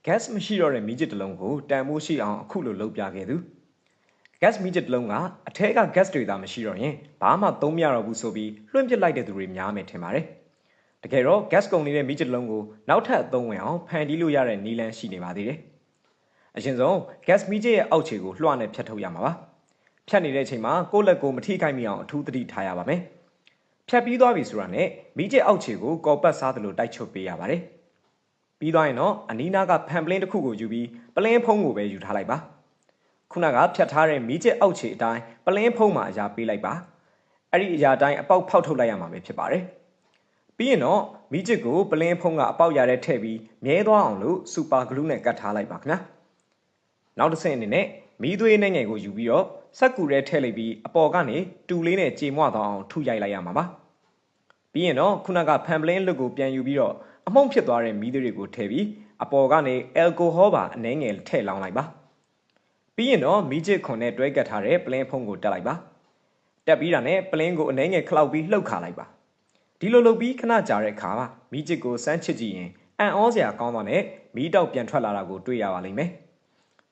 gas မရှိတော့တဲ့မီးကျစ်တစ်လုံးကိုတန်ဖိုးရှိအောင်အခုလိုလုပ်ပြခဲ့သူ gas မီးကျစ်တစ်လုံးကအထက်က gas တွေသာမရှိတော့ရင်ဘာမှသုံးမရတော့ဘူးဆိုပြီးလွှင့်ပစ်လိုက်တဲ့သူတွေများမယ်ထင်ပါတယ်တကယ်တော့ gas ကုန်နေတဲ့မီးကျစ်တစ်လုံးကိုနောက်ထပ်အသုံးဝင်အောင်ဖန်တီးလို့ရတဲ့နည်းလမ်းရှိနေပါသေးတယ်အရင်ဆုံး gas မီးကျစ်ရဲ့အောက်ခြေကိုလွှတ်နဲ့ဖြတ်ထုတ်ရမှာပါဖြတ်နေတဲ့အချိန်မှာကိုယ့်လက်ကိုမထိခိုက်မိအောင်အထူးသတိထားရပါမယ်ဖြတ်ပြီးသွားပြီဆိုတာနဲ့မီးကျစ်အောက်ခြေကိုကော်ပတ်စားသလိုတိုက်ချုပ်ပေးရပါတယ်ပြီးသွားရင်တော့အနီးနားကဖန်ပလင်းတစ်ခုကိုယူပြီးပလင်းဖုံးကိုပဲယူထားလိုက်ပါခုနကဖြတ်ထားတဲ့မီးကျစ်အောက်ခြေအတိုင်းပလင်းဖုံးမှာအရာပေးလိုက်ပါအဲ့ဒီအရာတိုင်းအပေါက်ဖောက်ထုတ်လိုက်ရမှာပဲဖြစ်ပါတယ်ပြီးရင်တော့မီးကျစ်ကိုပလင်းဖုံးကအပေါက်ရတဲ့ထည့်ပြီးမြဲသွားအောင်လို့စူပါဂလူးနဲ့ကတ်ထားလိုက်ပါခင်ဗျာနောက်တစ်ဆင့်အနေနဲ့မီးသွေးနဲ့ငယ်ကိုယူပြီးတော့စက်ကူထဲထည့်လိုက်ပြီးအပေါ်ကနေတူလေးနဲ့ကြေမွသွားအောင်ထုရိုက်လိုက်ရမှာပါပြီးရင်တော့ခုနကဖန်ပလင်းလွတ်ကိုပြန်ယူပြီးတော့အမှုန့်ဖြစ်သွားတဲ့မီးသွေးတွေကိုထည့်ပြီးအပေါ်ကနေအယ်ကိုဟောပါအနှဲငယ်ထည့်လောင်းလိုက်ပါပြီးရင်တော့မီးကျစ်ခွန်နဲ့တွဲကပ်ထားတဲ့ပလင်းဖုံးကိုတက်လိုက်ပါတက်ပြီးတာနဲ့ပလင်းကိုအနှဲငယ်ခလောက်ပြီးလှုပ်ခါလိုက်ပါဒီလိုလုပ်ပြီးခဏကြာတဲ့အခါမီးကျစ်ကိုစမ်းချစ်ကြည့်ရင်အံ့ဩစရာကောင်းသွားတဲ့မီးတောက်ပြန်ထွက်လာတာကိုတွေ့ရပါလိမ့်မယ်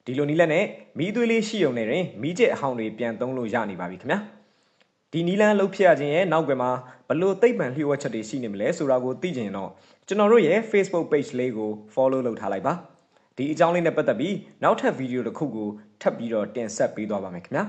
ဒီလိုနည်းလမ်းနဲ့မီးသွေးလေးရှိုံနဲ့မီးကျစ်အဟောင်းတွေပြန်သုံးလို့ရနေပါပြီခင်ဗျာဒီနီလန်းလှုပ်ဖြစ်ရခြင်းရဲ့နောက်ွယ်မှာဘလို့သိပ္ပံလျှို့ဝှက်ချက်တွေရှိနေမလဲဆိုတာကိုသိချင်တော့ကျွန်တော်တို့ရဲ့ Facebook page လေးကို follow လုပ်ထားလိုက်ပါဒီအကြောင်းလေးနဲ့ပတ်သက်ပြီးနောက်ထပ်ဗီဒီယိုတစ်ခုကိုထပ်ပြီးတော့တင်ဆက်ပေးသွားပါမယ်ခင်ဗျာ